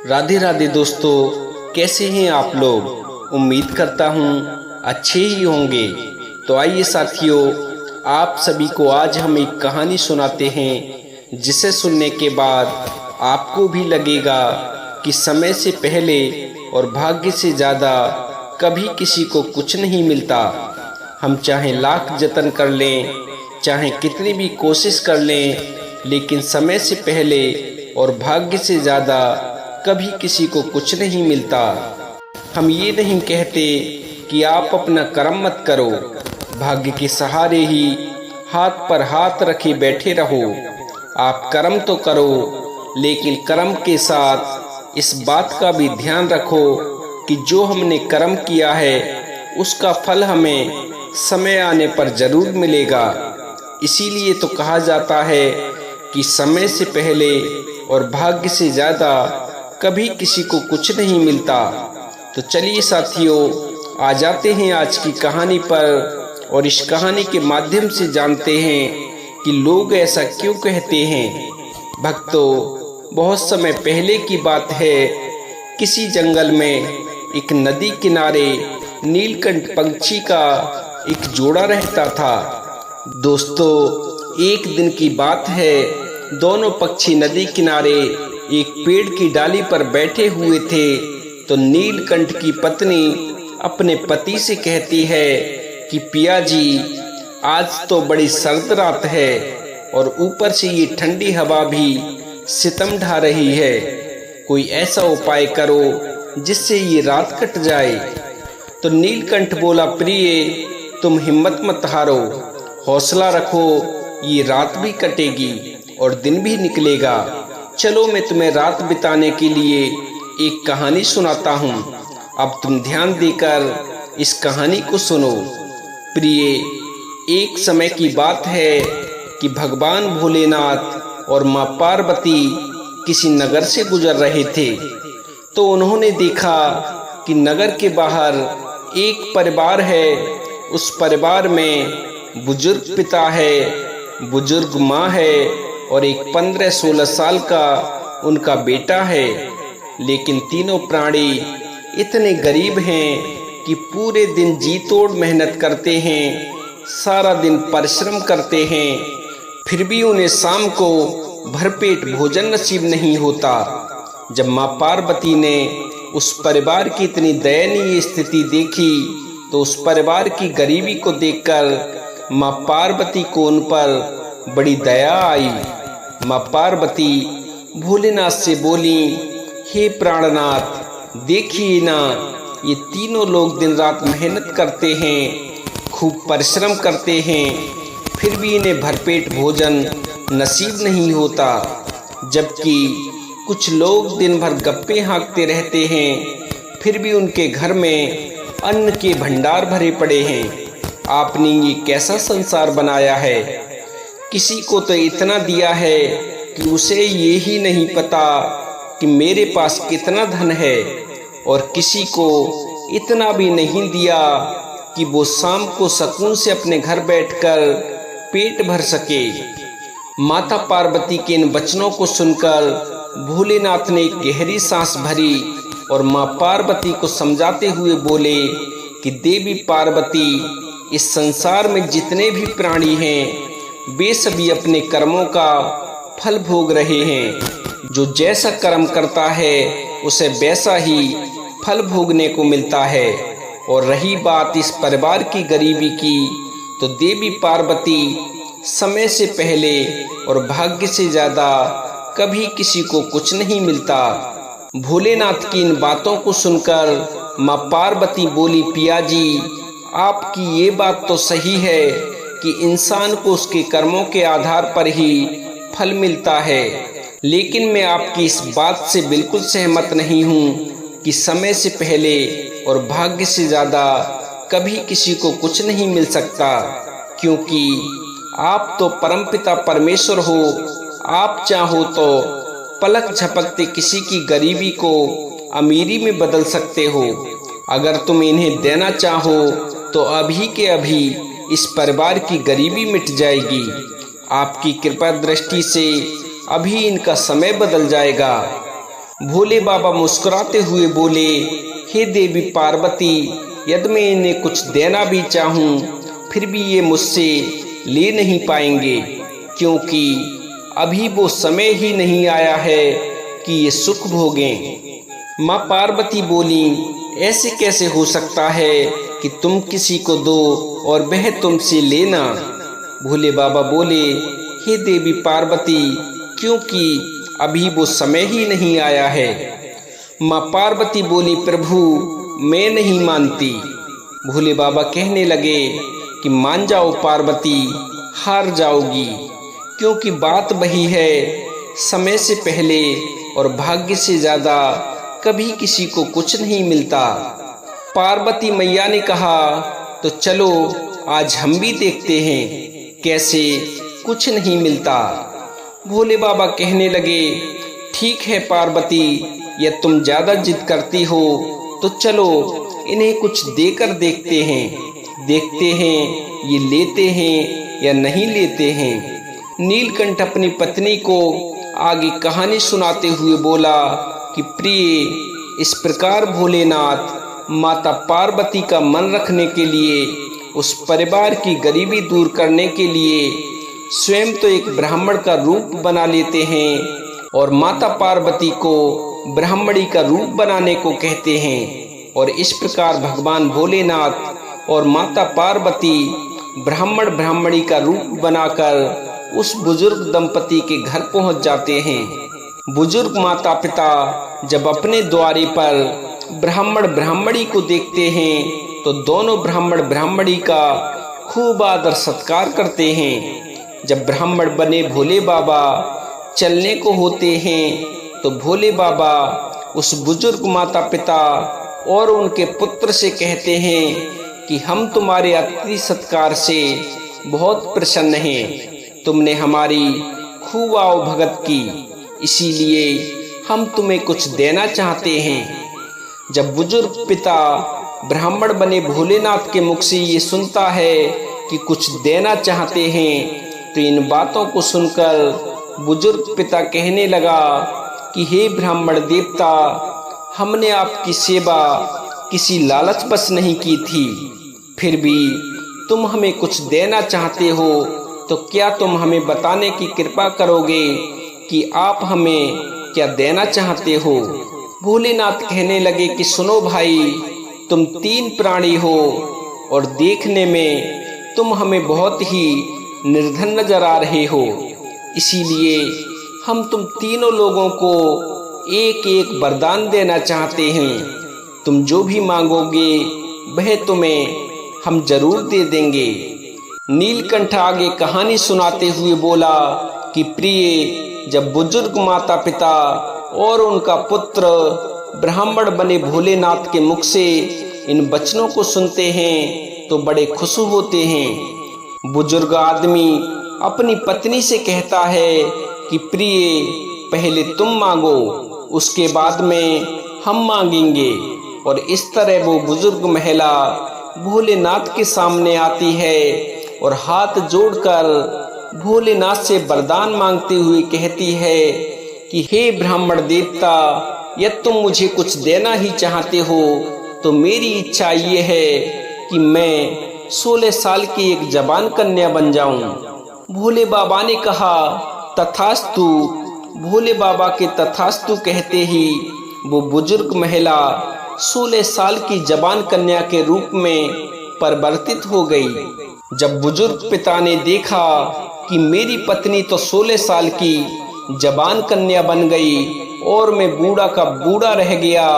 राधे राधे दोस्तों, कैसे हैं आप लोग। उम्मीद करता हूँ अच्छे ही होंगे। तो आइए साथियों, आप सभी को आज हम एक कहानी सुनाते हैं जिसे सुनने के बाद आपको भी लगेगा कि समय से पहले और भाग्य से ज़्यादा कभी किसी को कुछ नहीं मिलता। हम चाहे लाख जतन कर लें, चाहे कितनी भी कोशिश कर लें, लेकिन समय से पहले और भाग्य से ज़्यादा कभी किसी को कुछ नहीं मिलता। हम ये नहीं कहते कि आप अपना कर्म मत करो, भाग्य के सहारे ही हाथ पर हाथ रखे बैठे रहो। आप कर्म तो करो, लेकिन कर्म के साथ इस बात का भी ध्यान रखो कि जो हमने कर्म किया है उसका फल हमें समय आने पर जरूर मिलेगा। इसीलिए तो कहा जाता है कि समय से पहले और भाग्य से ज़्यादा कभी किसी को कुछ नहीं मिलता। तो चलिए साथियों, आ जाते हैं आज की कहानी पर और इस कहानी के माध्यम से जानते हैं कि लोग ऐसा क्यों कहते हैं। भक्तों, बहुत समय पहले की बात है, किसी जंगल में एक नदी किनारे नीलकंठ पंछी का एक जोड़ा रहता था। दोस्तों, एक दिन की बात है, दोनों पक्षी नदी किनारे एक पेड़ की डाली पर बैठे हुए थे। तो नीलकंठ की पत्नी अपने पति से कहती है कि पिया जी, आज तो बड़ी सर्द रात है और ऊपर से ये ठंडी हवा भी सितम ढा रही है। कोई ऐसा उपाय करो जिससे ये रात कट जाए। तो नीलकंठ बोला, प्रिय, तुम हिम्मत मत हारो, हौसला रखो, ये रात भी कटेगी और दिन भी निकलेगा। चलो मैं तुम्हें रात बिताने के लिए एक कहानी सुनाता हूँ। अब तुम ध्यान देकर इस कहानी को सुनो। प्रिय, एक समय की बात है कि भगवान भोलेनाथ और माँ पार्वती किसी नगर से गुजर रहे थे। तो उन्होंने देखा कि नगर के बाहर एक परिवार है। उस परिवार में बुजुर्ग पिता है, बुजुर्ग माँ है और एक 15-16 साल का उनका बेटा है। लेकिन तीनों प्राणी इतने गरीब हैं कि पूरे दिन जी तोड़ मेहनत करते हैं, सारा दिन परिश्रम करते हैं, फिर भी उन्हें शाम को भरपेट भोजन नसीब नहीं होता। जब माँ पार्वती ने उस परिवार की इतनी दयनीय स्थिति देखी तो उस परिवार की गरीबी को देखकर माँ पार्वती को उन पर बड़ी दया आई। माँ पार्वती भोलेनाथ से बोली, हे प्राणनाथ, देखिए ना, ये तीनों लोग दिन रात मेहनत करते हैं, खूब परिश्रम करते हैं, फिर भी इन्हें भरपेट भोजन नसीब नहीं होता। जबकि कुछ लोग दिन भर गप्पे हाँकते रहते हैं, फिर भी उनके घर में अन्न के भंडार भरे पड़े हैं। आपने ये कैसा संसार बनाया है। किसी को तो इतना दिया है कि उसे ये ही नहीं पता कि मेरे पास कितना धन है, और किसी को इतना भी नहीं दिया कि वो शाम को सुकून से अपने घर बैठकर पेट भर सके। माता पार्वती के इन वचनों को सुनकर भोलेनाथ ने एक गहरी सांस भरी और माँ पार्वती को समझाते हुए बोले कि देवी पार्वती, इस संसार में जितने भी प्राणी हैं वे सभी अपने कर्मों का फल भोग रहे हैं। जो जैसा कर्म करता है उसे वैसा ही फल भोगने को मिलता है। और रही बात इस परिवार की गरीबी की, तो देवी पार्वती समय से पहले और भाग्य से ज़्यादा कभी किसी को कुछ नहीं मिलता। भोलेनाथ की इन बातों को सुनकर माँ पार्वती बोली, पिया जी, आपकी ये बात तो सही है कि इंसान को उसके कर्मों के आधार पर ही फल मिलता है, लेकिन मैं आपकी इस बात से बिल्कुल सहमत नहीं हूँ कि समय से पहले और भाग्य से ज़्यादा कभी किसी को कुछ नहीं मिल सकता। क्योंकि आप तो परमपिता परमेश्वर हो, आप चाहो तो पलक झपकते किसी की गरीबी को अमीरी में बदल सकते हो। अगर तुम इन्हें देना चाहो तो अभी के अभी इस परिवार की गरीबी मिट जाएगी। आपकी कृपा दृष्टि से अभी इनका समय बदल जाएगा। भोले बाबा मुस्कुराते हुए बोले, हे देवी पार्वती, यदि मैं इन्हें कुछ देना भी चाहूँ फिर भी ये मुझसे ले नहीं पाएंगे, क्योंकि अभी वो समय ही नहीं आया है कि ये सुख भोगें। माँ पार्वती बोली, ऐसे कैसे हो सकता है कि तुम किसी को दो और वह तुमसे लेना। भोले बाबा बोले, हे देवी पार्वती, क्योंकि अभी वो समय ही नहीं आया है। माँ पार्वती बोली, प्रभु मैं नहीं मानती। भोले बाबा कहने लगे कि मान जाओ पार्वती, हार जाओगी, क्योंकि बात वही है, समय से पहले और भाग्य से ज्यादा कभी किसी को कुछ नहीं मिलता। पार्वती मैया ने कहा, तो चलो आज हम भी देखते हैं कैसे कुछ नहीं मिलता। भोले बाबा कहने लगे, ठीक है पार्वती, यह तुम ज्यादा जिद करती हो तो चलो इन्हें कुछ देकर देखते हैं ये लेते हैं या नहीं लेते हैं। नीलकंठ अपनी पत्नी को आगे कहानी सुनाते हुए बोला कि प्रिय, इस प्रकार भोलेनाथ माता पार्वती का मन रखने के लिए, उस परिवार की गरीबी दूर करने के लिए स्वयं तो एक ब्राह्मण का रूप बना लेते हैं और माता पार्वती को ब्राह्मणी का रूप बनाने को कहते हैं। और इस प्रकार भगवान भोलेनाथ और माता पार्वती ब्राह्मण ब्राह्मणी का रूप बनाकर उस बुजुर्ग दंपति के घर पहुंच जाते हैं। बुजुर्ग माता पिता जब अपने द्वारे पर ब्राह्मण ब्राह्मणी को देखते हैं तो दोनों ब्राह्मण ब्राह्मणी का खूब आदर सत्कार करते हैं। जब ब्राह्मण बने भोले बाबा चलने को होते हैं तो भोले बाबा उस बुजुर्ग माता पिता और उनके पुत्र से कहते हैं कि हम तुम्हारे अतिथि सत्कार से बहुत प्रसन्न हैं। तुमने हमारी खूब आवभगत की, इसीलिए हम तुम्हें कुछ देना चाहते हैं। जब बुजुर्ग पिता ब्राह्मण बने भोलेनाथ के मुख से ये सुनता है कि कुछ देना चाहते हैं तो इन बातों को सुनकर बुजुर्ग पिता कहने लगा कि हे ब्राह्मण देवता, हमने आपकी सेवा किसी लालच बस नहीं की थी, फिर भी तुम हमें कुछ देना चाहते हो तो क्या तुम हमें बताने की कृपा करोगे कि आप हमें क्या देना चाहते हो। भोलेनाथ कहने लगे कि सुनो भाई, तुम 3 प्राणी हो और देखने में तुम हमें बहुत ही निर्धन नजर आ रहे हो, इसीलिए हम तुम तीनों लोगों को एक एक वरदान देना चाहते हैं। तुम जो भी मांगोगे वह तुम्हें हम जरूर दे देंगे। नीलकंठ आगे कहानी सुनाते हुए बोला कि प्रिय, जब बुजुर्ग माता पिता और उनका पुत्र ब्राह्मण बने भोलेनाथ के मुख से इन वचनों को सुनते हैं तो बड़े खुश होते हैं। बुजुर्ग आदमी अपनी पत्नी से कहता है कि प्रिय, पहले तुम मांगो, उसके बाद में हम मांगेंगे। और इस तरह वो बुजुर्ग महिला भोलेनाथ के सामने आती है और हाथ जोड़कर भोलेनाथ से वरदान मांगते हुए कहती है कि हे ब्राह्मण देवता, यदि तुम मुझे कुछ देना ही चाहते हो तो मेरी इच्छा ये है कि मैं 16 साल की एक जवान कन्या बन जाऊं। भोले बाबा ने कहा, तथास्तु। भोले बाबा के तथास्तु कहते ही वो बुजुर्ग महिला 16 साल की जवान कन्या के रूप में परिवर्तित हो गई। जब बुजुर्ग पिता ने देखा कि मेरी पत्नी तो 16 साल की जवान कन्या बन गई और मैं बूढ़ा का बूढ़ा रह गया,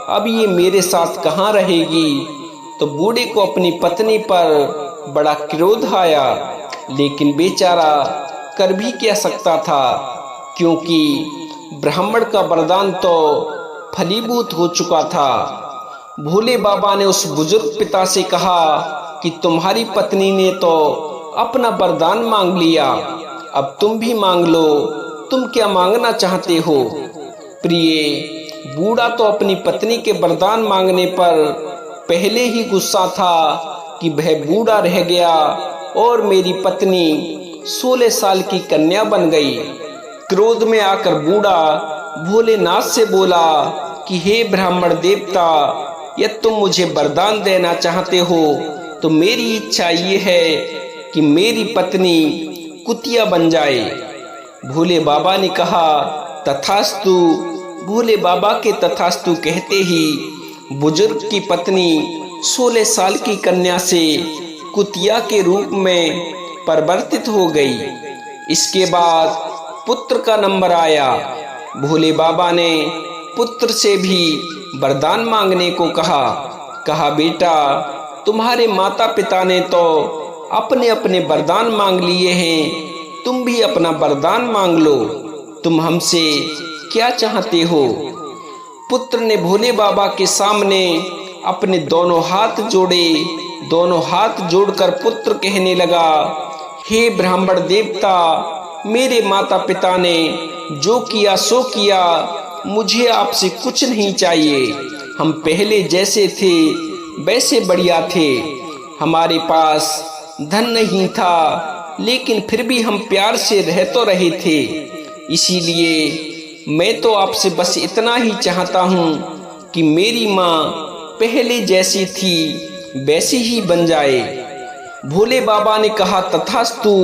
अब ये मेरे साथ कहाँ रहेगी, तो बूढ़े को अपनी पत्नी पर बड़ा क्रोध आया, लेकिन बेचारा कर भी क्या सकता था, क्योंकि ब्राह्मण का वरदान तो फलीभूत हो चुका था। भोले बाबा ने उस बुजुर्ग पिता से कहा कि तुम्हारी पत्नी ने तो अपना वरदान मांग लिया, अब तुम भी मांग लो, तुम क्या मांगना चाहते हो। प्रिय, बूढ़ा तो अपनी पत्नी के वरदान मांगने पर पहले ही गुस्सा था कि वह बूढ़ा रह गया और मेरी पत्नी 16 साल की कन्या बन गई। क्रोध में आकर बूढ़ा भोलेनाथ से बोला कि हे ब्राह्मण देवता, यदि तुम मुझे वरदान देना चाहते हो तो मेरी इच्छा ये है कि मेरी पत्नी कुतिया बन जाए। भोले बाबा ने कहा तथास्तु। भोले बाबा के तथास्तु कहते ही बुजुर्ग की पत्नी 16 साल की कन्या से कुतिया के रूप में परिवर्तित हो गई। इसके बाद पुत्र का नंबर आया। भोले बाबा ने पुत्र से भी वरदान मांगने को कहा बेटा, तुम्हारे माता पिता ने तो अपने अपने वरदान मांग लिए हैं, तुम भी अपना वरदान मांग लो। तुम हमसे क्या चाहते हो? पुत्र ने भोले बाबा के सामने अपने दोनों हाथ जोड़े। दोनों हाथ जोड़कर पुत्र कहने लगा, हे ब्राह्मण देवता, मेरे माता पिता ने जो किया सो किया, मुझे आपसे कुछ नहीं चाहिए। हम पहले जैसे थे वैसे बढ़िया थे। हमारे पास धन नहीं था, लेकिन फिर भी हम प्यार से रह तो रहे थे। इसीलिए मैं तो आपसे बस इतना ही चाहता हूँ कि मेरी माँ पहले जैसी थी वैसी ही बन जाए। भोले बाबा ने कहा तथास्तु।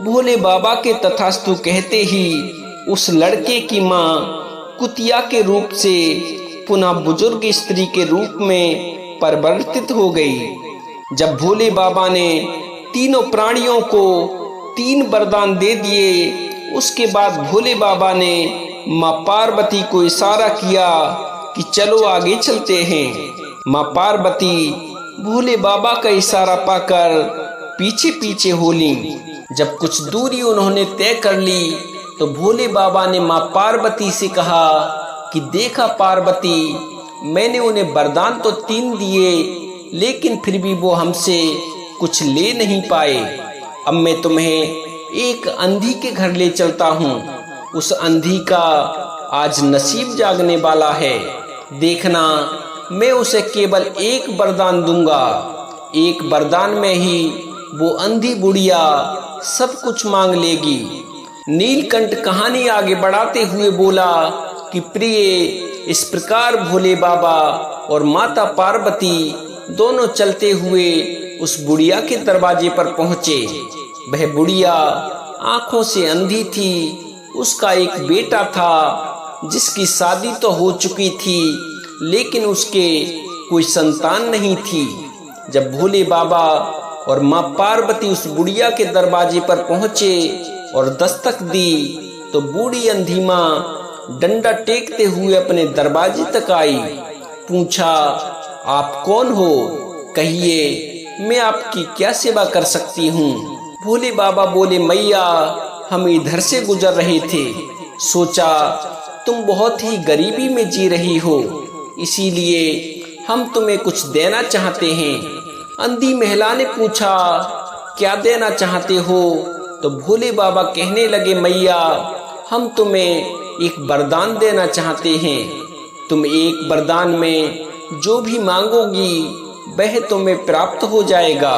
भोले बाबा के तथास्तु कहते ही उस लड़के की माँ कुतिया के रूप से पुनः बुजुर्ग स्त्री के रूप में परिवर्तित हो गई। जब भोले बाबा ने तीनों प्राणियों को 3 वरदान दे दिए, उसके बाद भोले बाबा ने माँ पार्वती को इशारा किया कि चलो आगे चलते हैं। माँ पार्वती भोले बाबा का इशारा पाकर पीछे पीछे हो ली। जब कुछ दूरी उन्होंने तय कर ली तो भोले बाबा ने माँ पार्वती से कहा कि देखा पार्वती, मैंने उन्हें वरदान तो 3 दिए, लेकिन फिर भी वो हमसे कुछ ले नहीं पाए। अब मैं तुम्हें एक अंधी के घर ले चलता हूँ। उस अंधी का आज नसीब जागने वाला है। देखना, मैं उसे केवल 1 वरदान दूंगा। 1 वरदान में ही वो अंधी बुढ़िया सब कुछ मांग लेगी। नीलकंठ कहानी आगे बढ़ाते हुए बोला कि प्रिय, इस प्रकार भोले बाबा और माता पार्वती दोनों चलते हुए उस बुढ़िया के दरवाजे पर पहुंचे। वह बुढ़िया आंखों से अंधी थी। उसका एक बेटा था जिसकी शादी तो हो चुकी थी, लेकिन उसके कोई संतान नहीं थी। जब भोले बाबा और माँ पार्वती उस बुढ़िया के दरवाजे पर पहुंचे और दस्तक दी तो बूढ़ी अंधी माँ डंडा टेकते हुए अपने दरवाजे तक आई। पूछा, आप कौन हो? कहिए, मैं आपकी क्या सेवा कर सकती हूँ? भोले बाबा बोले, मैया, हम इधर से गुजर रहे थे। सोचा तुम बहुत ही गरीबी में जी रही हो, इसीलिए हम तुम्हें कुछ देना चाहते हैं। अंधी महिला ने पूछा, क्या देना चाहते हो? तो भोले बाबा कहने लगे, मैया, हम तुम्हें एक वरदान देना चाहते हैं। तुम एक वरदान में जो भी मांगोगी वह तुम्हें प्राप्त हो जाएगा।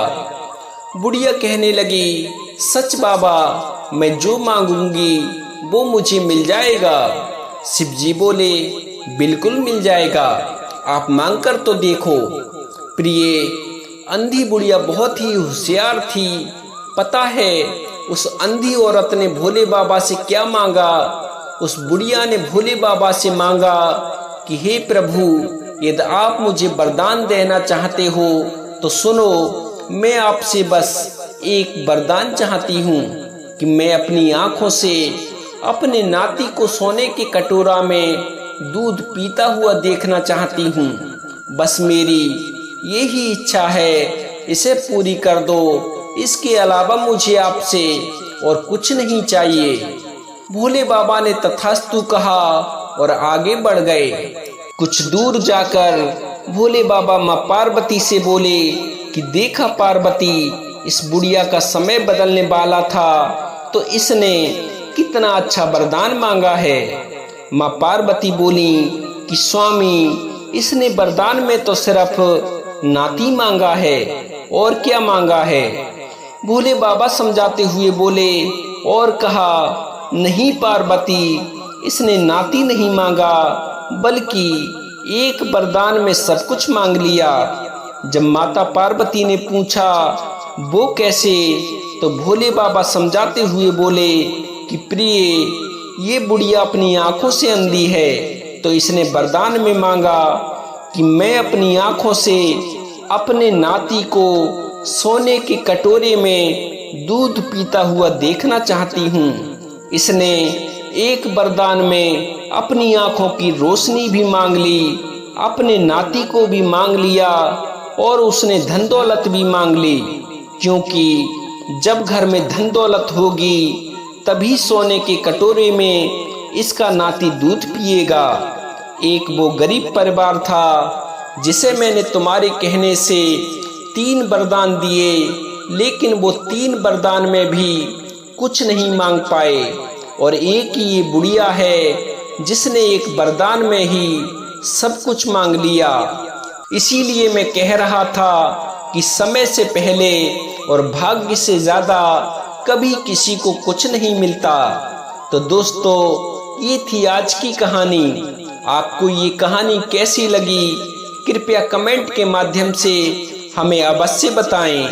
बुढ़िया कहने लगी, सच बाबा, मैं जो मांगूंगी वो मुझे मिल जाएगा। शिव जी बोले, बिल्कुल मिल जाएगा, आप मांगकर तो देखो। प्रिय, अंधी बुढ़िया बहुत ही होशियार थी। पता है उस अंधी औरत ने भोले बाबा से क्या मांगा? उस बुढ़िया ने भोले बाबा से मांगा कि हे प्रभु, यदि आप मुझे वरदान देना चाहते हो तो सुनो, मैं आपसे बस एक वरदान चाहती हूँ कि मैं अपनी आंखों से अपने नाती को सोने के कटोरा में दूध पीता हुआ देखना चाहती हूँ। बस मेरी यही इच्छा है, इसे पूरी कर दो। इसके अलावा मुझे आपसे और कुछ नहीं चाहिए। भोले बाबा ने तथास्तु कहा और आगे बढ़ गए। कुछ दूर जाकर भोले बाबा माँ पार्वती से बोले कि देखा पार्वती, इस बुढ़िया का समय बदलने वाला था तो इसने कितना अच्छा वरदान मांगा है। माँ पार्वती बोली कि स्वामी, इसने वरदान में तो सिर्फ नाती मांगा है, और क्या मांगा है? भोले बाबा समझाते हुए बोले और कहा, नहीं पार्वती, इसने नाती नहीं मांगा बल्कि एक वरदान में सब कुछ मांग लिया। जब माता पार्वती ने पूछा वो कैसे, तो भोले बाबा समझाते हुए बोले कि प्रिय, ये बुढ़िया अपनी आंखों से अंधी है, तो इसने वरदान में मांगा कि मैं अपनी आंखों से अपने नाती को सोने के कटोरे में दूध पीता हुआ देखना चाहती हूँ। इसने एक वरदान में अपनी आंखों की रोशनी भी मांग ली, अपने नाती को भी मांग लिया और उसने धन दौलत भी मांग ली, क्योंकि जब घर में धन दौलत होगी तभी सोने के कटोरे में इसका नाती दूध पिएगा। एक वो गरीब परिवार था जिसे मैंने तुम्हारे कहने से 3 वरदान दिए, लेकिन वो 3 वरदान में भी कुछ नहीं मांग पाए, और एक ही ये बुढ़िया है जिसने एक वरदान में ही सब कुछ मांग लिया। इसीलिए मैं कह रहा था कि समय से पहले और भाग्य से ज्यादा कभी किसी को कुछ नहीं मिलता। तो दोस्तों, ये थी आज की कहानी। आपको ये कहानी कैसी लगी कृपया कमेंट के माध्यम से हमें अवश्य बताएं।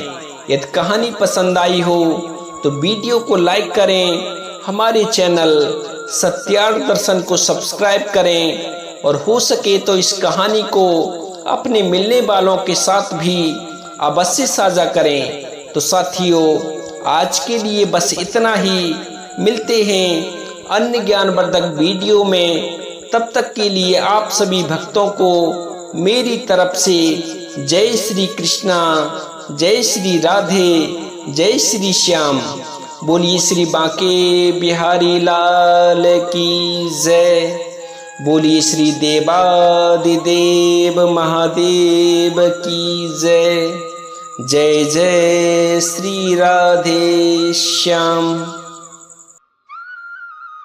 यदि कहानी पसंद आई हो तो वीडियो को लाइक करें, हमारे चैनल सत्यार्थ दर्शन को सब्सक्राइब करें, और हो सके तो इस कहानी को अपने मिलने वालों के साथ भी अवश्य साझा करें। तो साथियों, आज के लिए बस इतना ही। मिलते हैं अन्य ज्ञानवर्धक वीडियो में। तब तक के लिए आप सभी भक्तों को मेरी तरफ से जय श्री कृष्णा, जय श्री राधे, जय श्री श्याम। बोलिए श्री बांके बिहारी लाल की जय। बोलिए श्री देवादिदेव महादेव की जय। जय जय श्री राधे श्याम।